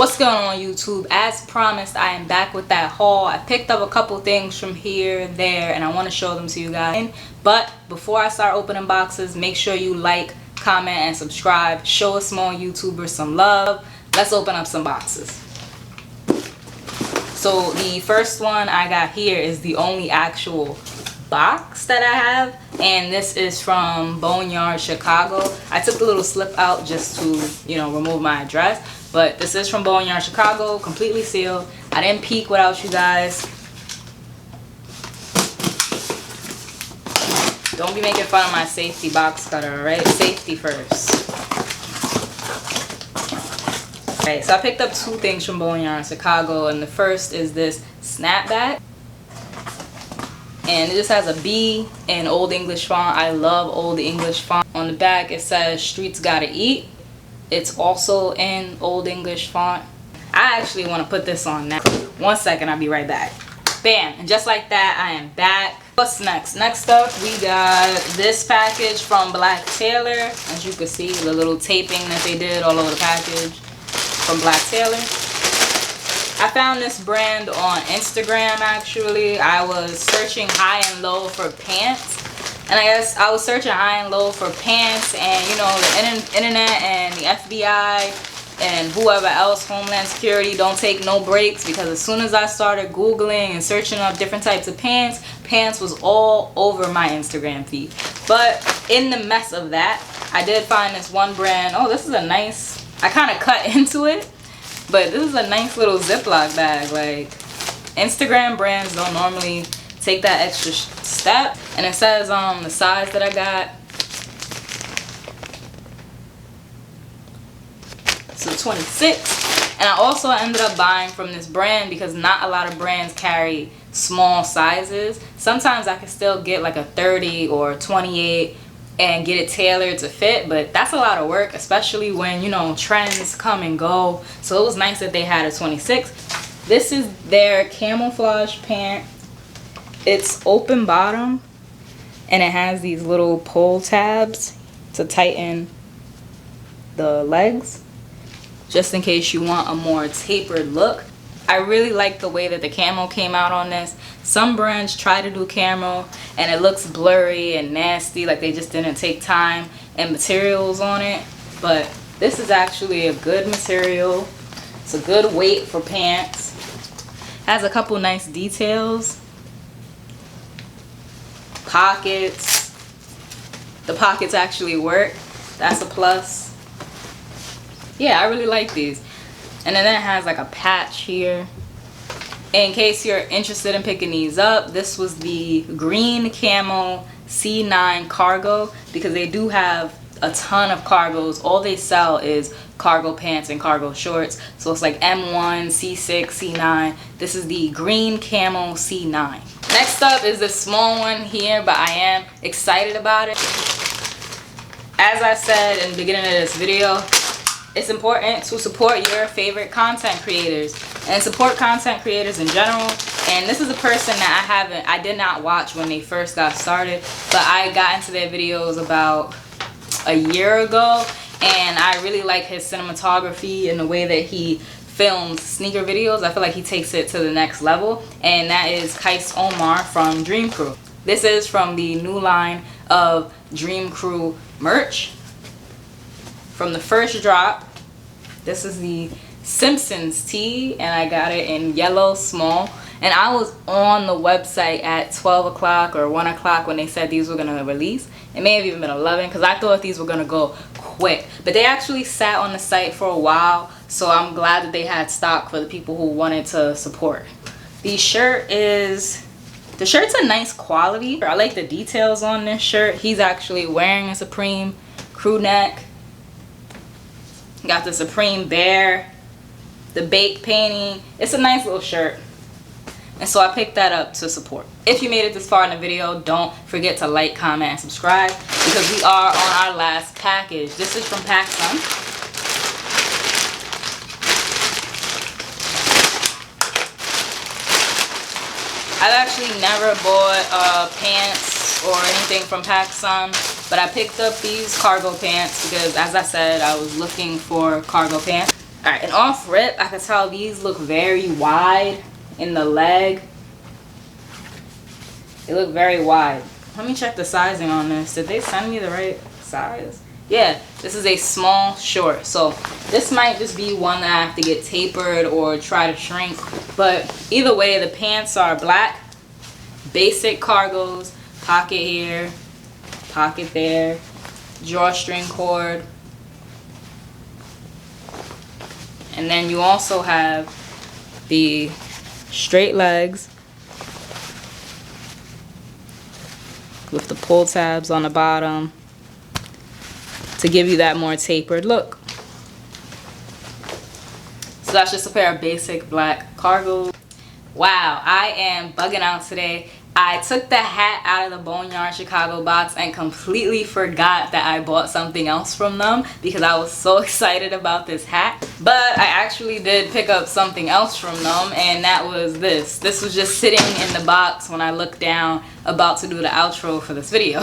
What's going on YouTube? As promised, I am back with that haul. I picked up a couple things from here, there, and I want to show them to you guys. But before I start opening boxes, make sure you like, comment, and subscribe. Show a small YouTuber some love. Let's open up some boxes. So the first one I got here is the only actual box that I have, and this is from Boneyard, Chicago. I took the little slip out just to, remove my address. But this is from Boneyard, Chicago, completely sealed. I didn't peek without you guys. Don't be making fun of my safety box cutter, alright? Safety first. Okay, so I picked up two things from Boneyard, Chicago, and the first is this snapback. And it just has a B in Old English font. I love Old English font. On the back it says, "Streets Gotta Eat." It's also in Old English font. I actually want to put this on now. 1 second, I'll be right back. Bam, and just like that, I am back. What's next? Next up, we got this package from Blacktailor. As you can see, the little taping that they did all over the package from Blacktailor. I found this brand on Instagram actually. I was searching high and low for pants. And I guess I was searching high and low for pants, and the internet and the FBI and whoever else, Homeland Security, don't take no breaks, because as soon as I started Googling and searching up different types of pants was all over my Instagram feed. But in the mess of that, I did find this one brand. Oh, this is a nice, I kind of cut into it, but this is a nice little Ziploc bag. Like, Instagram brands don't normally take that extra step. And it says the size that I got. So 26. And I also ended up buying from this brand because not a lot of brands carry small sizes. Sometimes I can still get like a 30 or 28 and get it tailored to fit, but that's a lot of work, especially when trends come and go. So it was nice that they had a 26. This is their Camouflage Pant. It's open bottom, and it has these little pull tabs to tighten the legs, just in case you want a more tapered look. I really like the way that the camo came out on this. Some brands try to do camo and it looks blurry and nasty, like they just didn't take time and materials on it. But this is actually a good material. It's a good weight for pants. Has a couple nice details. Pockets. The pockets actually work. That's a plus. Yeah, I really like these. And then it has like a patch here. In case you're interested in picking these up, this was the green camo C9 cargo, because they do have a ton of cargos. All they sell is cargo pants and cargo shorts. So it's like M1, C6, C9. This is the green camo C9. Next up is this small one here, but I am excited about it. As I said in the beginning of this video, it's important to support your favorite content creators and support content creators in general. And this is a person that I did not watch when they first got started, but I got into their videos about a year ago, and I really like his cinematography and the way that he films sneaker videos. I feel like he takes it to the next level, and that is Kais Omar from Dreamqrew. This is from the new line of Dreamqrew merch. From the first drop, this is the Simpsons tee, and I got it in yellow small. And I was on the website at 12 o'clock or 1 o'clock when they said these were going to release. It may have even been 11, because I thought these were going to go quick. But they actually sat on the site for a while, so I'm glad that they had stock for the people who wanted to support. The shirt's a nice quality. I like the details on this shirt. He's actually wearing a Supreme crew neck. Got the Supreme bear, the bake painting. It's a nice little shirt. And so I picked that up to support. If you made it this far in the video, don't forget to like, comment, and subscribe, because we are on our last package. This is from pacsun. I've actually never bought pants or anything from pacsun, but I picked up these cargo pants because, as I said, I was looking for cargo pants. Alright, and off rip, I could tell these look very wide in the leg. They look very wide. Let me check the sizing on this. Did they send me the right size? Yeah, this is a small short. So this might just be one that I have to get tapered or try to shrink. But either way, the pants are black, basic cargos, pocket here, pocket there, drawstring cord. And then you also have the straight legs with the pull tabs on the bottom to give you that more tapered look. So that's just a pair of basic black cargos. Wow, I am bugging out today. I took the hat out of the Boneyard Chicago box and completely forgot that I bought something else from them because I was so excited about this hat. But I actually did pick up something else from them, and that was this. This was just sitting in the box when I looked down about to do the outro for this video.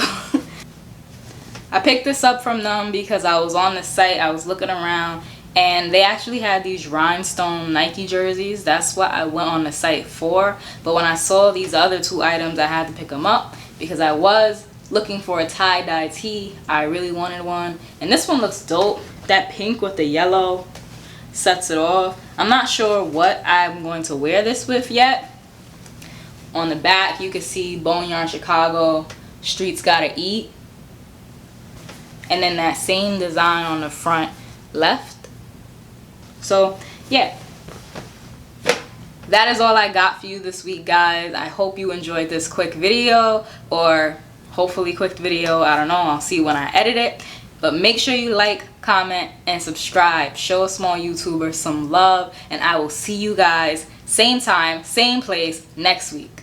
I picked this up from them because I was on the site, I was looking around, and they actually had these Rhinestone Nike jerseys. That's what I went on the site for. But when I saw these other two items, I had to pick them up because I was looking for a tie-dye tee. I really wanted one. And this one looks dope. That pink with the yellow sets it off. I'm not sure what I'm going to wear this with yet. On the back, you can see Boneyard Chicago, Streets Gotta Eat. And then that same design on the front left. So yeah, that is all I got for you this week, guys. I hope you enjoyed this quick video, or hopefully quick video. I don't know, I'll see when I edit it. But make sure you like, comment, and subscribe. Show a small YouTuber some love, and I will see you guys same time, same place next week.